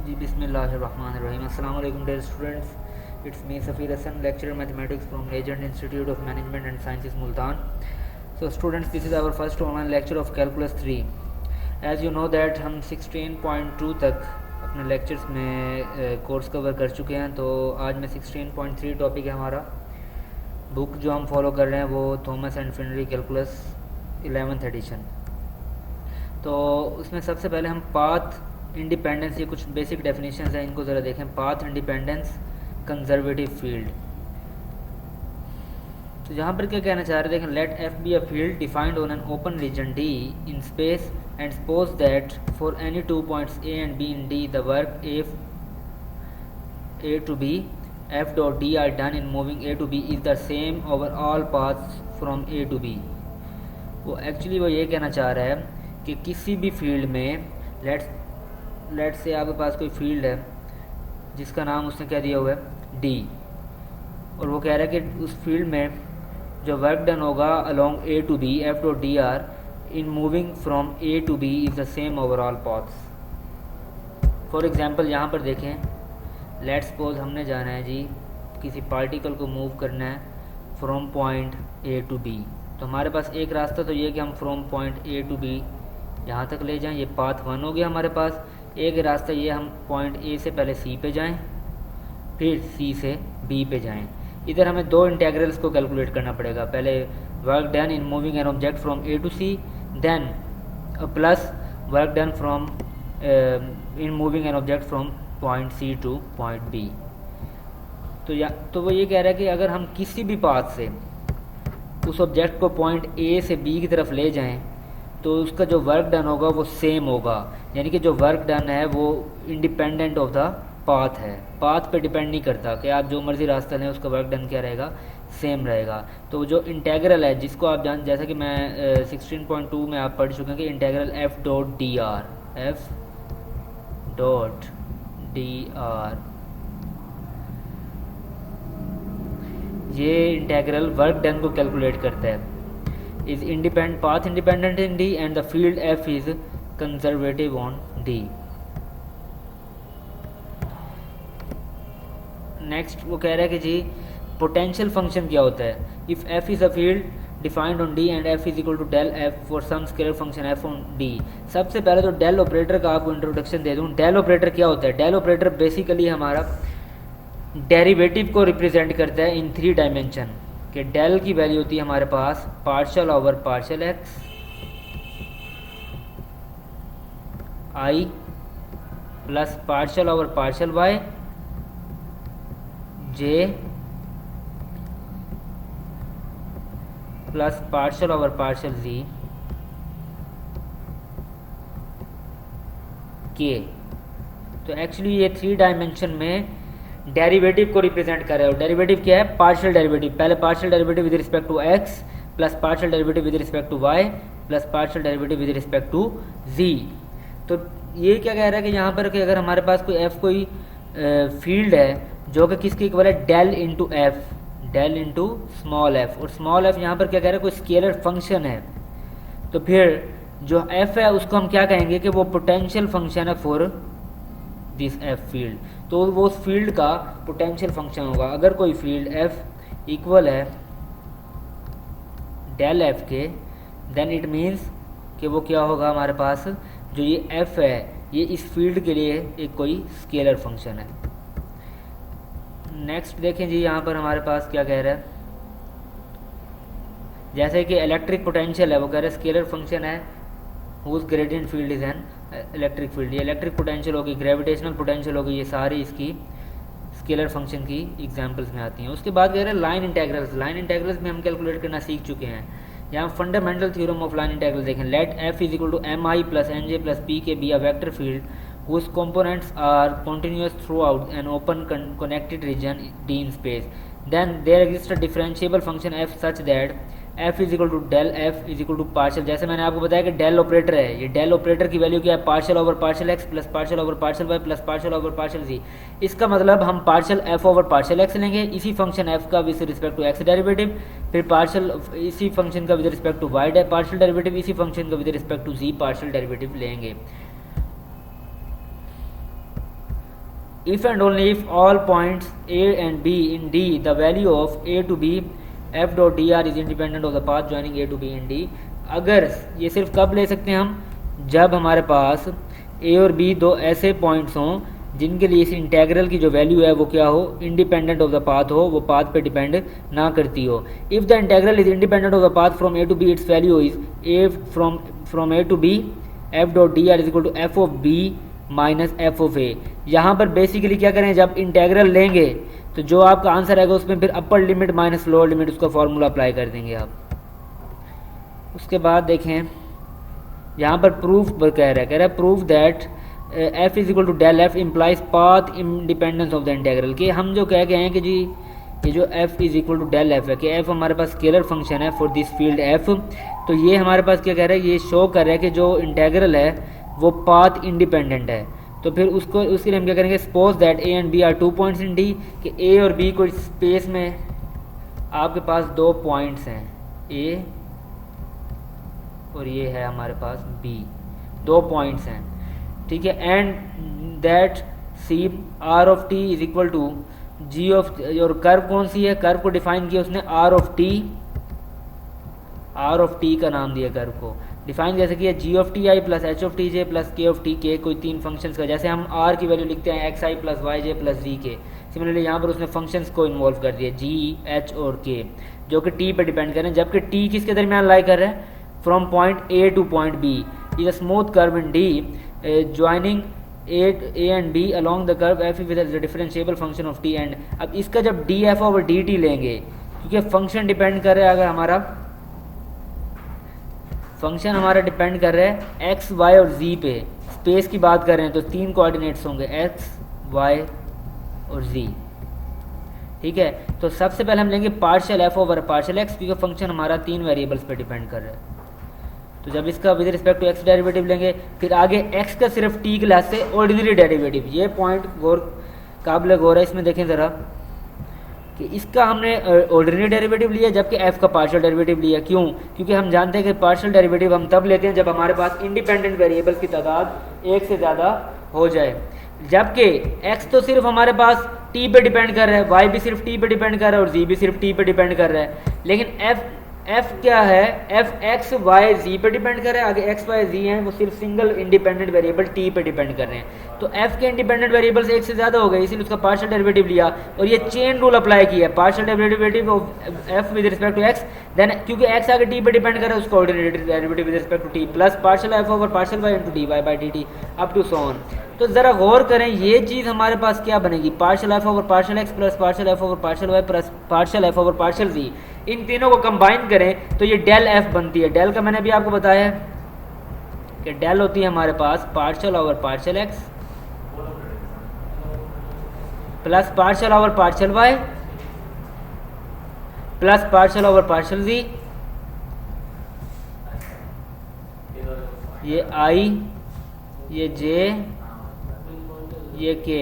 जी बिस्मिल्लाहिर्रहमानिर्रहीम। अस्सलाम वालेकुम dear students, it's me Safeer Hasan, lecturer mathematics from legend institute of management and sciences Multan. So students, this is our first online lecture of calculus 3। As you know that हम 16.2 तक अपने lectures में course cover कर चुके हैं। तो आज में 16.3 टॉपिक है हमारा। बुक जो हम फॉलो कर रहे हैं वो Thomas and Finney calculus 11th edition. तो उसमें सबसे पहले हम पाथ इंडिपेंडेंस, ये कुछ बेसिक डेफिनेशंस हैं, इनको ज़रा देखें। Path independence conservative field. तो यहाँ पर क्या कहना चाह रहे हैं, देखें। Let F be a field defined on an open region D in space and suppose that for any 2 points A and B in D the work A to B F dot D R done in moving A to B is the same over all paths from A to B. वो actually वो ये कहना चाह रहा है कि किसी भी फील्ड में लेट्स से आपके पास कोई फील्ड है जिसका नाम उसने क्या दिया हुआ है, डी, और वो कह रहा है कि उस फील्ड में जो वर्क डन होगा along A to B F dot D R in moving from A to B is the same overall paths. For example यहाँ पर देखें, लेट्स सपोज हमने जाना है जी, किसी पार्टिकल को मूव करना है from point A to B. तो हमारे पास एक रास्ता तो ये कि हम from point A to B यहाँ तक ले जाएं, ये पाथ 1 हो गया हमारे पास। एक रास्ता ये हम पॉइंट ए से पहले सी पे जाएं, फिर सी से बी पे जाएं। इधर हमें दो इंटेग्रल्स को कैलकुलेट करना पड़ेगा। पहले work done in moving an object from A to C, then plus work done from in moving an object from point C to point B. तो वो ये कह रहा है कि अगर हम किसी भी पाथ से उस ऑब्जेक्ट को पॉइंट ए से बी की तरफ ले जाएं तो उसका जो वर्क डन होगा वो सेम होगा। यानी कि जो वर्क डन है वो इंडिपेंडेंट ऑफ द पाथ है, पाथ पे डिपेंड नहीं करता कि आप जो मर्जी रास्ता लें, उसका वर्क डन क्या रहेगा, सेम रहेगा। तो जो इंटेग्रल है जिसको आप जान, जैसा कि मैं 16.2 में आप पढ़ चुके हैं कि integral f dot D R, F dot D R, ये इंटेग्रल वर्क डन को कैलकुलेट करता है। is independent, path independent in D and the field F is conservative on D. Next वो कह रहा है कि जी पोटेंशियल फंक्शन क्या होता है। If F is a field defined on D and F is equal to del F for some scalar function F on D। सबसे पहले तो डेल ऑपरेटर का आपको इंट्रोडक्शन दे दूँ। डेल ऑपरेटर क्या होता है? डेल ऑपरेटर बेसिकली हमारा डेरिवेटिव को रिप्रेजेंट करता है इन 3 डायमेंशन। कि डेल की वैल्यू होती है हमारे पास partial over partial x i plus partial over partial y j plus partial over partial ji k. तो एक्चुअली ये 3 डायमेंशन में डेरिवेटिव को रिप्रेजेंट कर रहे हो। डेरिवेटिव क्या है? Partial derivative. पहले partial derivative with respect to x plus partial derivative with respect to y plus partial derivative with respect to z. तो ये क्या कह रहा है कि यहाँ पर कि अगर हमारे पास कोई एफ कोई फील्ड है जो कि किसके इक्वल है, del into F, del into small F, और स्मॉल एफ यहाँ पर क्या कह रहा है, कोई स्केलर फंक्शन है, तो फिर जो एफ है उसको हम क्या कहेंगे कि वो पोटेंशियल फंक्शन है फॉर दिस एफ फील्ड। तो वो उस फील्ड का पोटेंशियल फंक्शन होगा। अगर कोई फील्ड एफ इक्वल है डेल एफ के, देन इट मीन्स कि वो क्या होगा, हमारे पास जो ये एफ है ये इस फील्ड के लिए एक कोई स्केलर फंक्शन है। नेक्स्ट देखें जी, यहाँ पर हमारे पास क्या कह रहा है, जैसे कि इलेक्ट्रिक पोटेंशियल है, वो कह रहे हैं स्केलर फंक्शन है whose gradient field is an electric field. ये इलेक्ट्रिक पोटेंशियल होगी, ग्रेविटेशनल पोटेंशियल होगी, ये सारी इसकी स्केलर फंक्शन की एग्जांपल्स में आती हैं। उसके बाद कह रहे हैं लाइन इंटेग्रल्स। लाइन इंटेग्रल्स में हम कैलकुलेट करना सीख चुके हैं। यहाँ fundamental theorem of line integral देखें। Let f is equal to m i plus n j plus p k be a vector field whose components are continuous throughout an open connected region D in space. Then there exists a differentiable function f such that f is equal to del f is equal to partial। जैसे मैंने आपको बताया कि del operator है, ये del operator की value क्या है, partial over partial x plus partial over partial y plus partial over partial z. इसका मतलब हम partial f over partial x लेंगे, इसी फंक्शन एफ का with respect to x derivative, फिर पार्शियल इसी फंक्शन का with respect to y partial derivative, इसी फंक्शन का with respect to z partial derivative लेंगे। if and only if all points A and B in D, the value of A to B f dot dr is independent of the path joining A to B in D. अगर ये सिर्फ कब ले सकते हैं हम, जब हमारे पास A और B दो ऐसे पॉइंट्स हों जिनके लिए इस इंटेग्रल की जो वैल्यू है वो क्या हो, इंडिपेंडेंट ऑफ द पाथ हो, वो पाथ पे डिपेंड ना करती हो. If the integral is independent of the path from A to b, its value is a from A to B F dot D r is equal to f of B minus F of a. यहाँ पर basically क्या करें, जब integral लेंगे तो जो आपका answer आएगा उसमें फिर upper limit minus lower limit उसका फॉर्मूला अप्लाई कर देंगे आप. उसके बाद देखें यहाँ पर प्रूफ कह रहा है proof that F is equal to del F implies path independence of the integral. कि हम जो कह गए हैं कि जी ये जो F is equal to del F है कि एफ हमारे पास स्केलर फंक्शन है फॉर दिस फील्ड एफ, तो ये हमारे पास क्या कह रहा है, ये शो कर रहा है कि जो इंटेग्रल है वो पाथ इंडिपेंडेंट है. तो फिर उसके लिए हम क्या करेंगे, suppose that A and B are 2 points in D, कि ए और बी को स्पेस में आपके पास 2 पॉइंट्स हैं, ए और ये है हमारे पास बी, 2 पॉइंट्स हैं, ठीक है. And that C r of t is equal to g of, और कर्व कौन सी है, कर्व को डिफाइन किया उसने आर ऑफ टी का नाम दिया, कर्व को डिफाइन जैसे किया g of t i plus h of t j plus k of t k, कोई 3 फंक्शंस का, जैसे हम आर की वैल्यू लिखते हैं x i plus Y j plus g के. सिमिलरली यहाँ पर उसने फंक्शंस को इन्वॉल्व कर दिया जी एच और के, जो कि टी पे डिपेंड कर रहे हैं, जबकि टी किसके दरमियान लाई कर रहे हैं, from point A to point B. Is a smooth curve in D joining A and B along the curve f with the differentiable function of t. And अब इसका जब d f over d t लेंगे, क्योंकि function depend कर रहा है, अगर हमारा फंक्शन हमारा डिपेंड कर रहा है एक्स वाई और जी पे, स्पेस की बात कर रहे हैं तो 3 कोऑर्डिनेट्स होंगे एक्स वाई और जी, ठीक है. तो सबसे पहले हम लेंगे partial f over partial x, क्योंकि फंक्शन हमारा 3 वेरिएबल्स पे डिपेंड कर रहा है. तो जब इसका with respect to x derivative लेंगे, फिर आगे एक्स का सिर्फ टी के लिहाज से ऑर्डिनरी डेरिवेटिव. ये पॉइंट काबिल गौर है, इसमें देखें ज़रा कि इसका हमने ऑर्डिनरी डेरिवेटिव लिया जबकि एफ का पार्शियल डेरिवेटिव लिया. क्यों, क्योंकि हम जानते हैं कि पार्शियल डेरिवेटिव हम तब लेते हैं जब हमारे पास इंडिपेंडेंट वेरिएबल्स की तादाद 1 से ज़्यादा हो जाए. जबकि एक्स तो सिर्फ हमारे पास टी पे डिपेंड कर रहा है, वाई भी सिर्फ टी पे डिपेंड कर रहा है और जी भी सिर्फ टी पे डिपेंड कर रहा है. लेकिन एफ क्या है, एफ एक्स वाई जी पे डिपेंड कर रहा है. आगे एक्स वाई जी हैं वो सिर्फ सिंगल इंडिपेंडेंट वेरिएबल टी पे डिपेंड कर रहे हैं. तो एफ के इंडिपेंडेंट वेरिएबल्स 1 से ज़्यादा हो गए, इसीलिए उसका पार्शियल डेरिवेटिव लिया और ये चेन रूल अप्लाई किया, partial derivative of f with respect to x, then क्योंकि एक्स आगे टी पे डिपेंड कर रहा है उसका ordinary derivative with respect to t plus partial f over partial y into d y by d t up to so on. तो ज़रा गौर करें, ये चीज़ हमारे पास क्या बनेगी, partial f over partial x plus partial f over partial y plus partial f over partial z. इन तीनों को कंबाइन करें तो ये डेल एफ बनती है. डेल का मैंने अभी आपको बताया है कि डेल होती है हमारे पास partial over partial x plus partial over partial y plus partial over partial जी. ये आई, ये जे, ये के,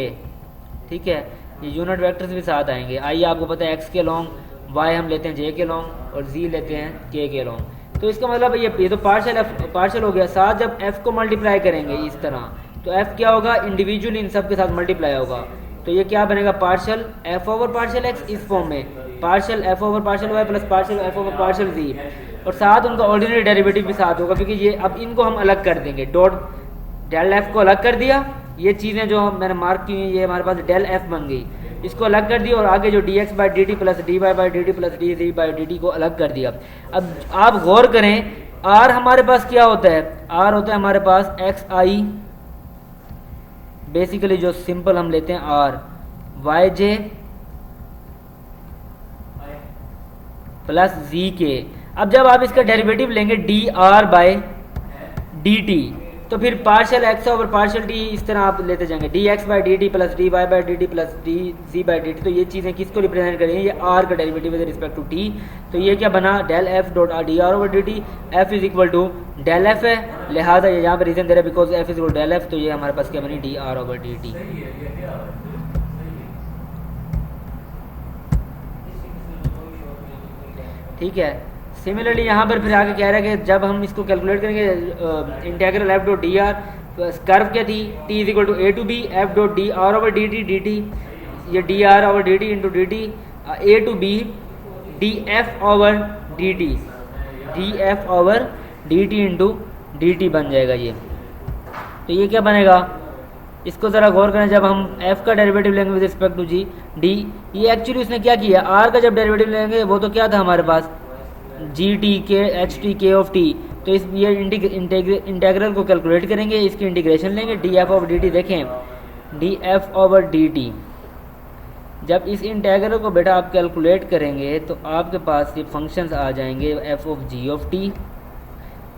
ठीक है. ये यूनिट वेक्टर्स भी साथ आएंगे. आई आपको पता है एक्स के लॉन्ग, वाई हम लेते हैं जे के लॉन्ग और जी लेते हैं के लॉन्ग. तो इसका मतलब ये तो पार्शियल हो गया. साथ जब एफ को मल्टीप्लाई करेंगे इस तरह तो एफ क्या होगा, इंडिविजुअली इन सब के साथ मल्टीप्लाई होगा. तो ये क्या बनेगा, partial f over partial x इस फॉर्म में, partial f over partial y plus partial f over partial z, और साथ उनका ऑर्डिनरी डेरिवेटिव भी साथ होगा. क्योंकि ये अब इनको हम अलग कर देंगे, डॉट डेल एफ को अलग कर दिया, ये चीज़ें जो मैंने मार्क की हुई ये हमारे पास डेल एफ बन गई, इसको अलग कर दिया और आगे जो d x by d t plus d y by d t plus d g by d t को अलग कर दिया. अब आप गौर करें, आर हमारे पास क्या होता है, आर होता है हमारे पास एक्स आई, बेसिकली जो सिंपल हम लेते हैं r y j plus g k. अब जब आप इसका डेरिवेटिव लेंगे d r by d t, तो फिर partial x over partial t इस तरह आप लेते जाएंगे, d x by d t plus d y by d t plus d g by d t. तो ये चीज़ें किसको रिप्रेजेंट करेंगे, ये आर का derivative with respect to t. तो ये क्या बना, del f dot D r over d t, f is equal to del F है, लिहाजा ये यहाँ पर रीजन दे रहा है because f is equal del f. तो ये हमारे पास क्या बनी, d r over d t. ठीक है. सिमिलरली यहाँ पर फिर आगे कह रहा है कि जब हम इसको कैलकुलेट करेंगे integral f dot D r, curve क्या थी, t is equal to a to B F dot D r over d t d t, ये d r over d t into d t, a to b d f over d t, d f over d t into d t बन जाएगा ये। तो ये क्या बनेगा, इसको ज़रा गौर करें, जब हम f का डेरिवेटिव लेंगे with respect to g d, ये एक्चुअली उसने क्या किया, r का जब डेरिवेटिव लेंगे वो तो क्या था हमारे पास जी टी के एच टी के ऑफ टी, तो इस ये इंटेग्रल को कैलकुलेट करेंगे, इसकी इंटीग्रेशन लेंगे d f over d t, देखें d f over d t, जब इस इंटेग्रल को बेटा आप कैलकुलेट करेंगे तो आपके पास ये फंक्शंस आ जाएंगे f of g of t,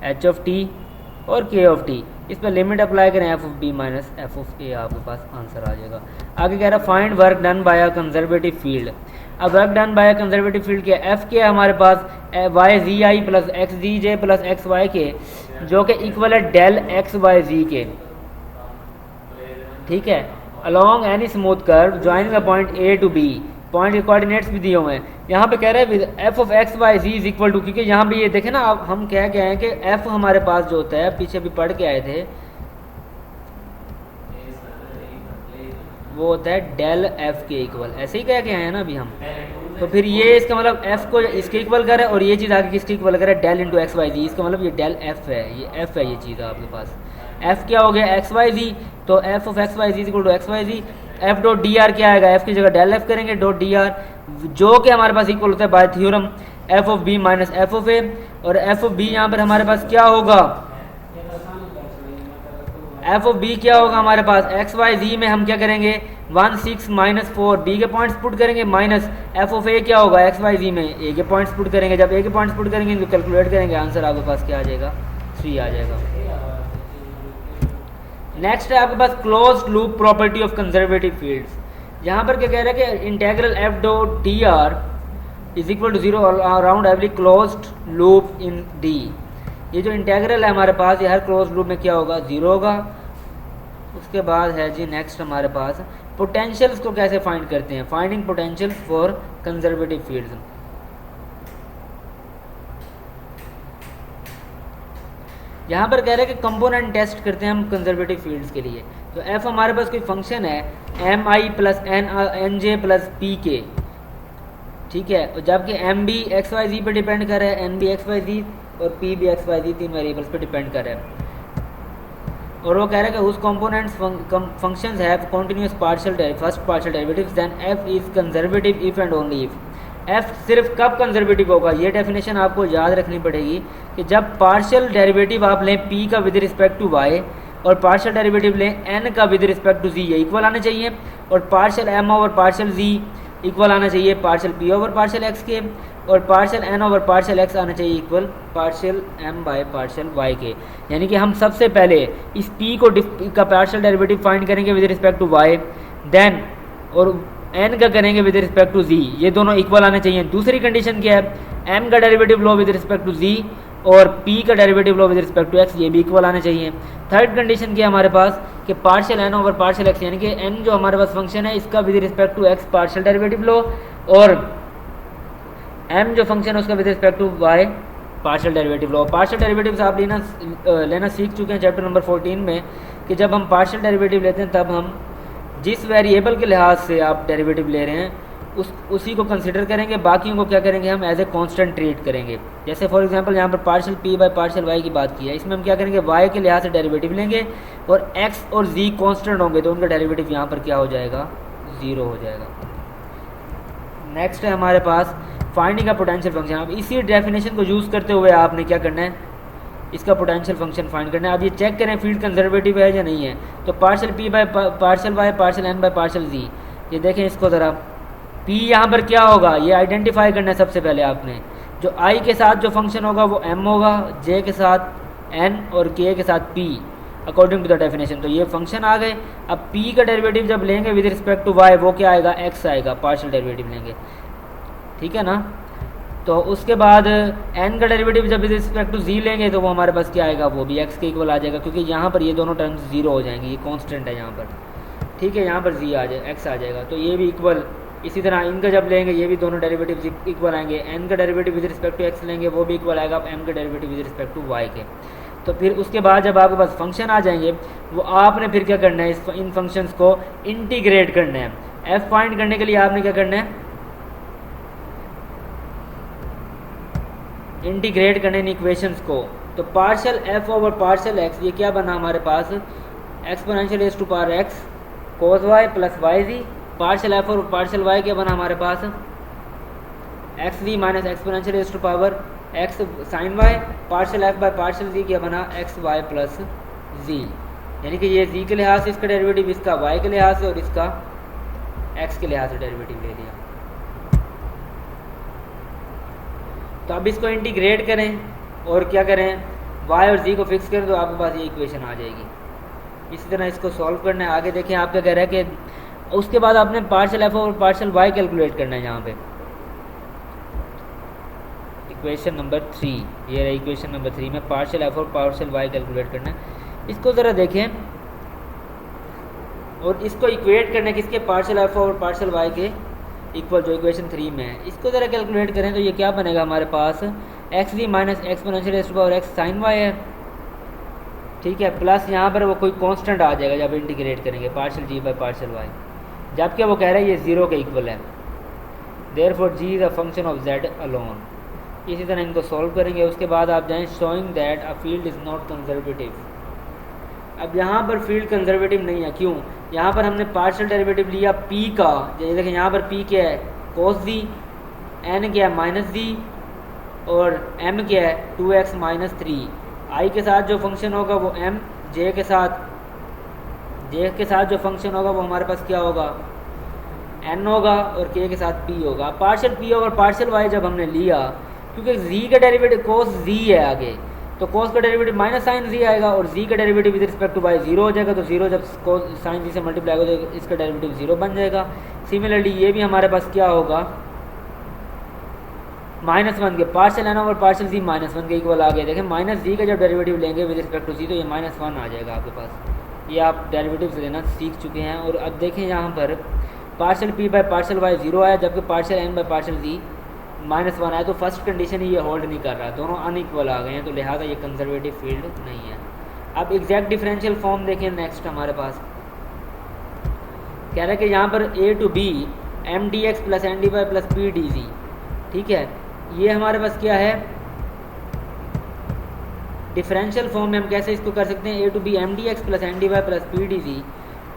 h of t और के ऑफ टी, इस पर लिमिट अप्लाई करें f of B minus F of a, आपके पास आंसर आ जाएगा। आगे कह रहा है find work done by a conservative field. अब work done by a conservative field क्या, एफ के हमारे पास y z i plus x z j plus x y k, जो कि इक्वल है डेल एक्स वाई जी के, ठीक है, along any smooth curve joining the point A to B, point के कोऑर्डिनेट्स भी दिए हुए हैं। यहाँ पे कह रहे हैं f of x y g is equal to, क्योंकि यहाँ पे ये देखें ना, अब हम कह के आए कि एफ हमारे पास जो होता है, पीछे भी पढ़ के आए थे, वो होता है डेल एफ के इक्वल, ऐसे ही कह के आए हैं ना अभी हम। तो फिर ये इसका मतलब एफ को इसके इक्वल करे और ये चीज़ आगे किसके इक्वल करे, डेल इंटू एक्स वाई जी, इसका मतलब ये डेल एफ है, ये एफ है, ये चीज़ आपके पास एफ क्या हो गया एक्स वाई जी, तो f of x y z equal to x y z, f dot D r क्या आएगा, एफ की जगह डेल एफ करेंगे डॉट डी आर, जो कि हमारे पास इक्वल होता है by theorem f of B minus F of a, और एफ ऑफ बी यहाँ पर हमारे पास क्या होगा, एफ ऑफ बी क्या होगा हमारे पास, एक्स वाई जी में हम क्या करेंगे 1 6 माइनस 4 बी के पॉइंट्स पुट करेंगे, माइनस एफ ऑफ ए क्या होगा एक्स वाई जी में ए के पॉइंट्स पुट करेंगे, जब ए के पॉइंट्स पुट करेंगे तो कैलकुलेट करेंगे, आंसर आपके पास क्या आ जाएगा 3 आ जाएगा। नेक्स्ट है आपके पास closed loop property of conservative fields. यहाँ पर क्या कह रहा है कि integral f dot D r is equal to 0 around every closed loop in d, ये जो इंटेग्रल है हमारे पास ये हर क्लोज लूप में क्या होगा 0 होगा। उसके बाद है जी नेक्स्ट हमारे पास पोटेंशियल्स को कैसे फाइंड करते हैं, finding potentials for conservative fields. यहाँ पर कह रहे हैं कि कंपोनेंट टेस्ट करते हैं हम कंजर्वेटिव फील्ड्स के लिए, तो एफ हमारे पास कोई फंक्शन है m i plus n j plus p k, ठीक है, और जबकि एम भी एक्स वाई जी पर डिपेंड कर रहा है, एन भी एक्स वाई जी और पी भी एक्स वाई जी, 3 वेरिएबल्स पर डिपेंड कर रहा है। और वो कह रहा है कि उस components functions have continuous partial first partial derivatives, then f is conservative if and only if. F सिर्फ कब कंजर्वेटिव होगा, ये डेफिनेशन आपको याद रखनी पड़ेगी कि जब पार्शियल डेरिवेटिव आप लें पी का विद रिस्पेक्ट टू वाई और पार्शियल डेरिवेटिव लें एन का विद रिस्पेक्ट टू जी, ये इक्वल आने चाहिए, और partial M over partial g equal आना चाहिए partial P over partial x के, और partial N over partial x आना चाहिए equal partial M by partial y के। यानी कि हम सबसे पहले इस पी को का पार्शियल डेरिवेटिव फाइंड करेंगे with respect to y, then और एन का करेंगे विद रिस्पेक्ट टू जी, ये दोनों इक्वल आने चाहिए। दूसरी कंडीशन क्या है, एम का डेरिवेटिव लो विद रिस्पेक्ट टू जी और पी का डेरिवेटिव लो विद रिस्पेक्ट टू एक्स, ये भी इक्वल आने चाहिए। थर्ड कंडीशन क्या है हमारे पास कि partial N over partial x, यानी कि एन जो हमारे पास फंक्शन है इसका with respect to x partial derivative लो, और एम जो फंक्शन है उसका with respect to y partial derivative लो। पार्शियल डेरिवेटिव्स आप लेना सीख चुके हैं चैप्टर नंबर 14 में, कि जब हम पार्शियल डेरिवेटिव लेते हैं तब हम जिस वेरिएबल के लिहाज से आप डेरिवेटिव ले रहे हैं उसी को कंसिडर करेंगे, बाकियों को क्या करेंगे हम एज ए कांस्टेंट ट्रीट करेंगे। जैसे फॉर एग्जांपल यहाँ पर partial P by partial y की बात की है, इसमें हम क्या करेंगे वाई के लिहाज से डेरिवेटिव लेंगे और एक्स और जी कांस्टेंट होंगे तो उनका डेरिवेटिव यहाँ पर क्या हो जाएगा 0 हो जाएगा। नेक्स्ट है हमारे पास फाइंडिंग का पोटेंशियल फंक्शन। अब इसी डेफिनेशन को यूज़ करते हुए आपने क्या करना है, इसका पोटेंशियल फंक्शन फाइंड करना है। आप ये चेक करें फील्ड कंजर्वेटिव है या नहीं है, तो partial P by partial Y partial n by partial जी, ये देखें इसको ज़रा, पी यहाँ पर क्या होगा ये आइडेंटिफाई करना है सबसे पहले आपने। जो आई के साथ जो फंक्शन होगा वो एम होगा, जे के साथ एन और के के साथ P according to the definition. तो ये फंक्शन आ गए। अब पी का डेरिवेटिव जब लेंगे विद रिस्पेक्ट टू वाई वो क्या आएगा एक्स आएगा, पार्शियल डेरिवेटिव लेंगे, ठीक है ना। तो उसके बाद एन का डेरिवेटिव जब विद रिस्पेक्ट टू जी लेंगे तो वो हमारे पास क्या आएगा, वो भी एक्स के इक्वल आ जाएगा, क्योंकि यहाँ पर ये दोनों टर्म्स 0 हो जाएंगे, ये कांस्टेंट है यहाँ पर, ठीक है, यहाँ पर जी आ जाए एक्स आ जाएगा, तो ये भी इक्वल। इसी तरह इनका जब लेंगे ये भी दोनों डेरिवेटिव इक्वल आएंगे। एन का derivative with respect to x लेंगे वो भी इक्वल आएगा एम का derivative with respect to y के। तो फिर उसके बाद जब आपके पास फंक्शन आ जाएंगे वो आपने फिर क्या करना है, इन फंक्शंस को इंटीग्रेट करना है। एफ फाइंड करने के लिए आपने क्या करना है, इंटीग्रेट करने इन इक्वेशंस को। तो partial f over partial x, ये क्या बना हमारे पास, exponential raise to power x cos y plus y z. Partial f और पार्शियल वाई क्या बना हमारे पास, x z minus exponential raise to power x sine y. Partial f by partial z क्या बना, एक्स वाई प्लस जी। यानी कि ये जी के लिहाज से इसका डेरिवेटिव, इसका वाई के लिहाज से और इसका एक्स के लिहाज से डेरिवेटिव ले लिया। तो अब इसको इंटीग्रेट करें और क्या करें, y और z को फिक्स करें तो आपके पास ये इक्वेशन आ जाएगी। इसी तरह इसको सॉल्व करना है। आगे देखें आप क्या कह रहा है कि उसके बाद आपने पार्शियल एफ और पार्शियल y कैलकुलेट करना है। यहाँ पे इक्वेशन नंबर 3, ये रहा इक्वेशन नंबर 3 में पार्शियल एफ और पार्शियल y कैलकुलेट करना है। इसको ज़रा देखें और इसको इक्वेट करना है किसके, पार्शियल एफ और पार्शियल y के इक्वल, जो इक्वेशन 3 में है। इसको ज़रा कैलकुलेट करें तो ये क्या बनेगा हमारे पास, x z minus exponential raise to power x sine y है, ठीक है, प्लस यहाँ पर वो कोई कांस्टेंट आ जाएगा जब इंटीग्रेट करेंगे partial g by partial y, जबकि वो कह रहा है ये 0 के इक्वल है। Therefore g is a function of z alone. इसी तरह इनको सॉल्व करेंगे। उसके बाद आप जाएँ showing that a field is not conservative. अब यहाँ पर फील्ड कंजर्वेटिव नहीं है, क्यों, यहाँ पर हमने पार्शियल डेरिवेटिव लिया p का, जैसे देखें यहाँ पर p क्या है, cos z, n क्या है माइनस z, और m क्या है 2x माइनस 3। i के साथ जो फंक्शन होगा वो m, j के साथ जो फंक्शन होगा वो हमारे पास क्या होगा, n होगा, और k के साथ p होगा। पार्शियल p और पार्शियल y जब हमने लिया, क्योंकि z का डेरिवेटिव cos z है आगे, तो cos का डेरिवेटिव माइनस साइन z आएगा और z का derivative with respect to y 0 हो जाएगा। तो 0 जब साइन z से मल्टीप्लाई होगा तो इसका डेरिवेटिव 0 बन जाएगा। सिमिलरली ये भी हमारे पास क्या होगा, -1 के partial N over partial z -1 के इक्वल आ गया। देखें माइनस z का जब डेरिवेटिव लेंगे विद रिस्पेक्ट टू z तो ये -1 आ जाएगा आपके पास। ये आप डेरिवेटिव से लेना सीख चुके हैं। और अब देखें यहाँ पर partial p by partial y 0 आया, जबकि partial n by partial z -1 आया। तो फर्स्ट कंडीशन ही ये होल्ड नहीं कर रहा, दोनों अनइक्वल आ गए हैं, तो लिहाजा ये कंजर्वेटिव फील्ड नहीं है। अब एग्जैक्ट डिफरेंशियल फॉर्म देखें। नेक्स्ट हमारे पास कह रहा है कि यहाँ पर a to b M d x plus N d y plus P d g, ठीक है, ये हमारे पास क्या है, डिफरेंशियल फॉर्म में हम कैसे इसको कर सकते हैं, a to b m d x plus N d y plus P d z.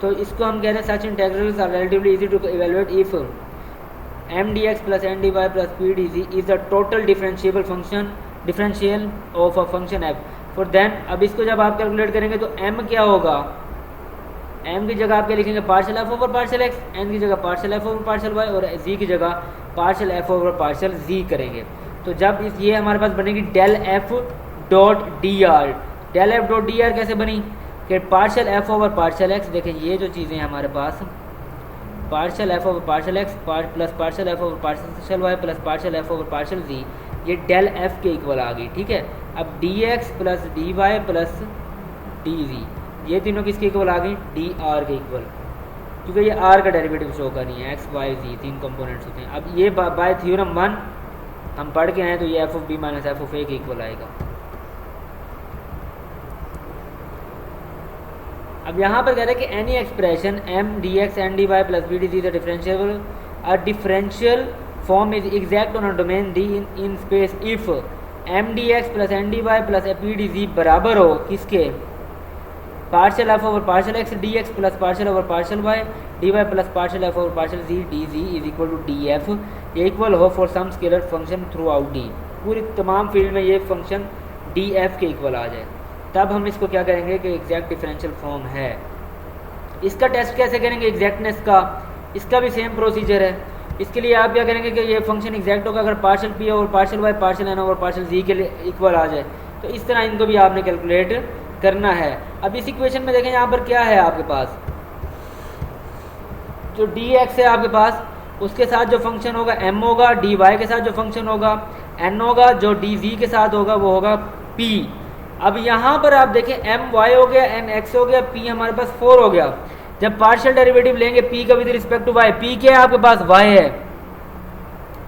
तो इसको हम कह रहे हैं such integrals are relatively easy to evaluate if M d x plus N d y plus P d ji is the total differentiable function differential of a function f for then. अब इसको जब आप calculate करेंगे तो m क्या होगा, m की जगह आप क्या लिखेंगे, partial f over partial x, n की जगह partial f over partial y, और z की जगह partial f over partial z करेंगे। तो जब ये हमारे पास बनेगी del f dot D r. Del f dot D r कैसे बनी कि partial f over partial x, देखें ये जो चीज़ें हैं हमारे पास, partial f over partial x plus partial f over partial y plus partial f over partial जी, ये डेल एफ के इक्वल आ गई, ठीक है। अब d x plus d y plus d g, ये तीनों किसके इक्वल आ गई, डी आर के इक्वल, क्योंकि ये आर का डेरिवेटिव शो कर रही है, एक्स वाई जी तीन कंपोनेंट्स होते हैं। अब ये बाय थ्योरम 1 हम पढ़ के आए तो ये F of B minus F of A के इक्वल आएगा। अब यहाँ पर कह रहे हैं कि any expression M d x N d y plus B d g differential a differential form is exact on a domain D in space if M d x plus N d y plus P d g बराबर हो किसके, partial f over partial x d x plus partial over partial y d y plus partial f over partial g d ji is equal to d F, ये equal हो for some scalar function throughout D, पूरी तमाम field में ये function D F के equal आ जाए, तब हम इसको क्या करेंगे कि एग्जैक्ट डिफरेंशियल फॉर्म है। इसका टेस्ट कैसे करेंगे एग्जैक्टनेस का, इसका भी सेम प्रोसीजर है। इसके लिए आप क्या करेंगे कि ये फंक्शन एग्जैक्ट होगा अगर partial P over partial Y partial N over partial जी के लिए इक्वल आ जाए, तो इस तरह इनको भी आपने कैलकुलेट करना है। अब इस इक्वेशन में देखें यहाँ पर क्या है आपके पास, जो डी एक्स है आपके पास, उसके साथ जो फंक्शन होगा m होगा, डी वाई के साथ जो फंक्शन होगा n होगा, जो डी जी के साथ होगा वो होगा p। अब यहाँ पर आप देखें m y हो गया, n x हो गया, p हमारे पास 4 हो गया। जब पार्शियल डेरिवेटिव लेंगे p का with respect to y, p क्या है आपके पास y है,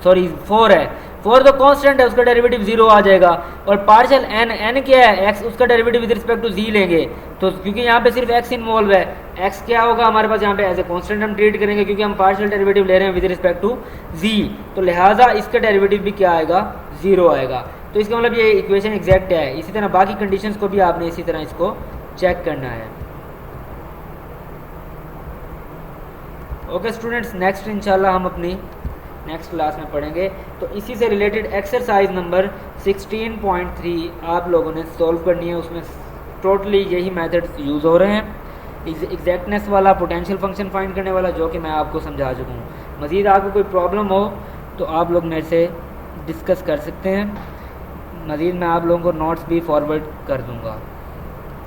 सॉरी 4 है, फॉर द कांस्टेंट है उसका डेरिवेटिव 0 आ जाएगा। और पार्शियल एन, एन क्या है, एक्स, उसका डेरिवेटिव विद रिस्पेक्ट टू जी लेंगे। तो क्योंकि यहाँ पे सिर्फ एक्स इन्वॉल्व है, एक्स क्या होगा हमारे पास यहाँ पे एज ए कांस्टेंट हम ट्रीट करेंगे क्योंकि हम पार्शियल डेरिवेटिव ले रहे हैं विद रिस्पेक्ट टू जी, तो लिहाजा इसका डेरिवेटिव भी क्या आएगा, 0 आएगा। तो इसका मतलब ये इक्वेशन एग्जैक्ट है। इसी तरह बाकी कंडीशंस को भी आपने इसी तरह इसको चेक करना है। ओके स्टूडेंट्स, नेक्स्ट इंशाल्लाह हम अपनी नेक्स्ट क्लास में पढ़ेंगे। तो इसी से रिलेटेड एक्सरसाइज नंबर 16.3 आप लोगों ने सॉल्व करनी है। उसमें टोटली यही मेथड्स यूज़ हो रहे हैं, एग्जैक्टनेस वाला, पोटेंशियल फंक्शन फाइंड करने वाला, जो कि मैं आपको समझा चुका हूँ। मज़ीद आपको कोई प्रॉब्लम हो तो आप लोग मेरे से डिस्कस कर सकते हैं। मज़ीद मैं आप लोगों को नोट्स भी फॉरवर्ड कर दूँगा।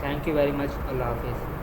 Thank you very much. अल्लाह हाफिज़।